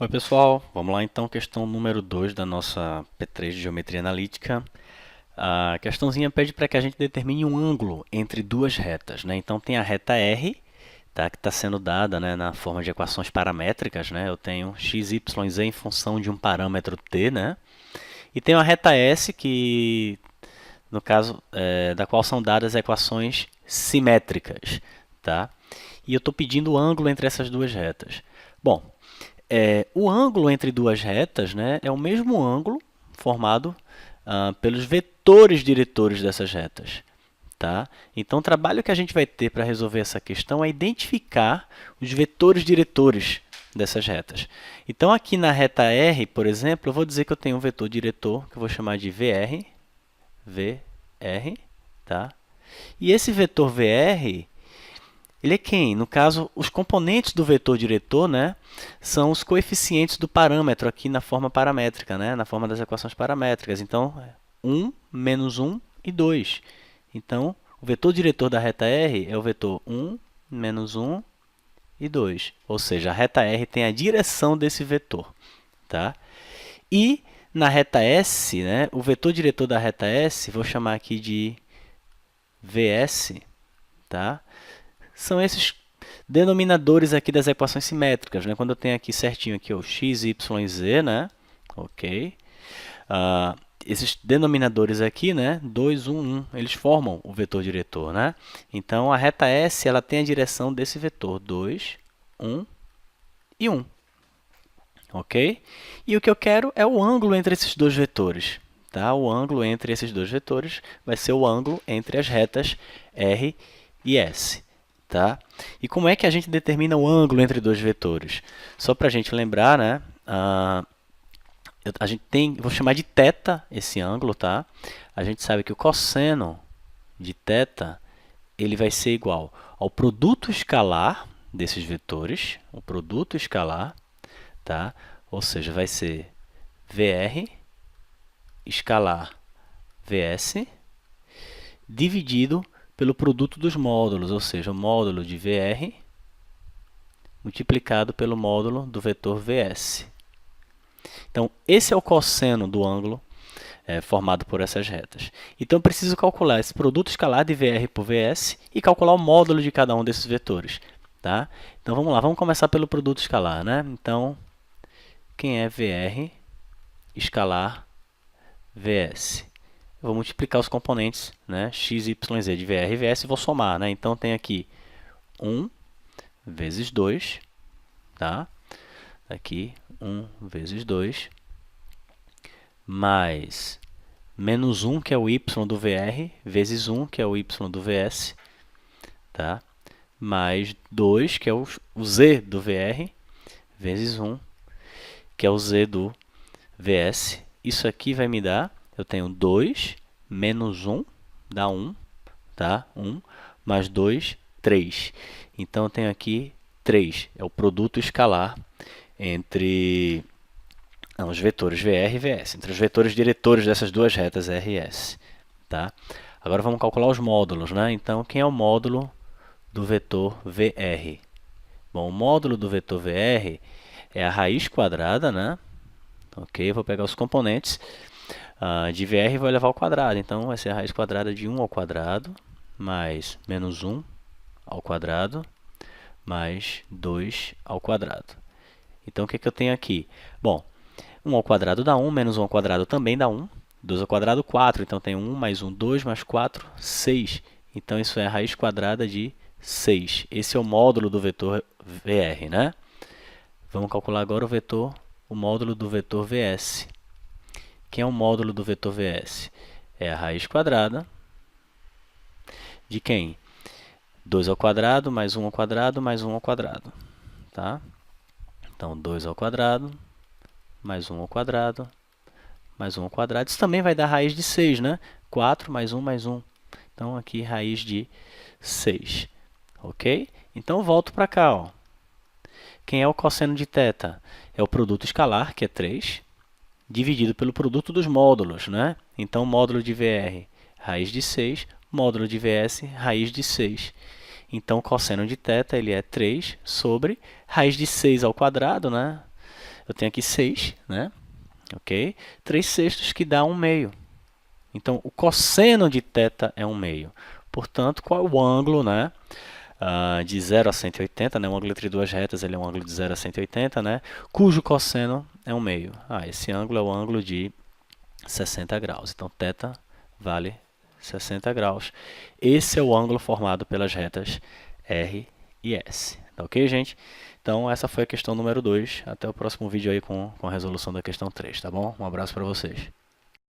Oi pessoal, vamos lá então, questão número 2 da nossa P3 de Geometria Analítica. A questãozinha pede para que a gente determine um ângulo entre duas retas, né? Então tem a reta R, tá, que está sendo dada, né, na forma de equações paramétricas, né? Eu tenho x, y, z em função de um parâmetro t, né? E tenho a reta S, que no caso da qual são dadas equações simétricas, tá? E eu estou pedindo o ângulo entre essas duas retas. Bom, o ângulo entre duas retas, né, é o mesmo ângulo formado pelos vetores diretores dessas retas. Tá? Então, o trabalho que a gente vai ter para resolver essa questão é identificar os vetores diretores dessas retas. Então, aqui na reta R, por exemplo, eu vou dizer que eu tenho um vetor diretor, que eu vou chamar de VR, tá? E esse vetor VR, ele é quem? No caso, os componentes do vetor diretor, né, são os coeficientes do parâmetro aqui na forma paramétrica, né, na forma das equações paramétricas. Então, 1, menos 1 e 2. Então, o vetor diretor da reta R é o vetor 1, menos 1 e 2. Ou seja, a reta R tem a direção desse vetor. Tá? E na reta S, né, o vetor diretor da reta S, vou chamar aqui de VS, tá? São esses denominadores aqui das equações simétricas, né? Quando eu tenho aqui certinho aqui o x, y e z, né? Ok. Esses denominadores aqui, né? 2, 1, 1, eles formam o vetor diretor, né? Então, a reta S ela tem a direção desse vetor 2, 1 e 1. Ok? E o que eu quero é o ângulo entre esses dois vetores. Tá? O ângulo entre esses dois vetores vai ser o ângulo entre as retas R e S. Tá? E como é que a gente determina o ângulo entre dois vetores? Só para a gente lembrar, né? A gente tem, vou chamar de θ esse ângulo, tá? A gente sabe que o cosseno de θ ele vai ser igual ao produto escalar desses vetores, o produto escalar, tá? Ou seja, vai ser VR escalar VS dividido pelo produto dos módulos, ou seja, o módulo de VR multiplicado pelo módulo do vetor VS. Então, esse é o cosseno do ângulo formado por essas retas. Então, eu preciso calcular esse produto escalar de VR por VS e calcular o módulo de cada um desses vetores. Tá? Então, vamos lá, vamos começar pelo produto escalar. Né? Então, quem é VR escalar VS? Eu vou multiplicar os componentes, né? X, Y, Z de VR e VS e vou somar. Né? Então, tem aqui 1 vezes 2, tá? Aqui 1 vezes 2, mais menos 1, que é o y do VR, vezes 1, que é o y do VS, tá? Mais 2, que é o z do VR, vezes 1, que é o z do VS. Isso aqui vai me dar, eu tenho 2 menos 1, dá 1, tá? 1, mais 2, 3. Então, eu tenho aqui 3, é o produto escalar entre os vetores VR e VS, entre os vetores diretores dessas duas retas R e S. Tá? Agora vamos calcular os módulos. Né? Então, quem é o módulo do vetor VR? Bom, o módulo do vetor VR é a raiz quadrada, né? Ok, vou pegar os componentes de VR e vou elevar ao quadrado. Então, vai ser a raiz quadrada de 1 ao quadrado, mais menos 1 ao quadrado, mais 2 ao quadrado. Então, o que eu tenho aqui? Bom, 1 ao quadrado dá 1, menos 1 ao quadrado também dá 1. 2 ao quadrado, 4. Então, tem 1 mais 1, 2 mais 4, 6. Então, isso é a raiz quadrada de 6. Esse é o módulo do vetor VR, né? Vamos calcular agora o módulo do vetor VS. Quem é o módulo do vetor VS? É a raiz quadrada de quem? 2 ao quadrado, mais 1 ao quadrado, mais 1 ao quadrado. Tá? Então, 2 ao quadrado, mais 1 ao quadrado, mais 1 ao quadrado. Isso também vai dar raiz de 6, né? 4 mais 1 mais 1. Então, aqui, raiz de 6. Ok? Então, volto para cá. Ó. Quem é o cosseno de θ? É o produto escalar, que é 3, dividido pelo produto dos módulos. Né? Então, módulo de VR, raiz de 6. Módulo de VS, raiz de 6. Então, o cosseno de θ ele é 3 sobre raiz de 6 ao quadrado. Né? eu tenho aqui 6, né? Ok? 3/6 que dá 1/2. Então, o cosseno de θ é 1/2. Portanto, qual é o ângulo, né? De 0 a 180, né? Um ângulo entre duas retas, ele é um ângulo de 0 a 180, né? Cujo cosseno é 1/2. Esse ângulo é o ângulo de 60 graus. Então, θ vale 60 graus. Esse é o ângulo formado pelas retas R e S. Tá ok, gente? Então, essa foi a questão número 2. Até o próximo vídeo aí com a resolução da questão 3, tá bom? Um abraço para vocês.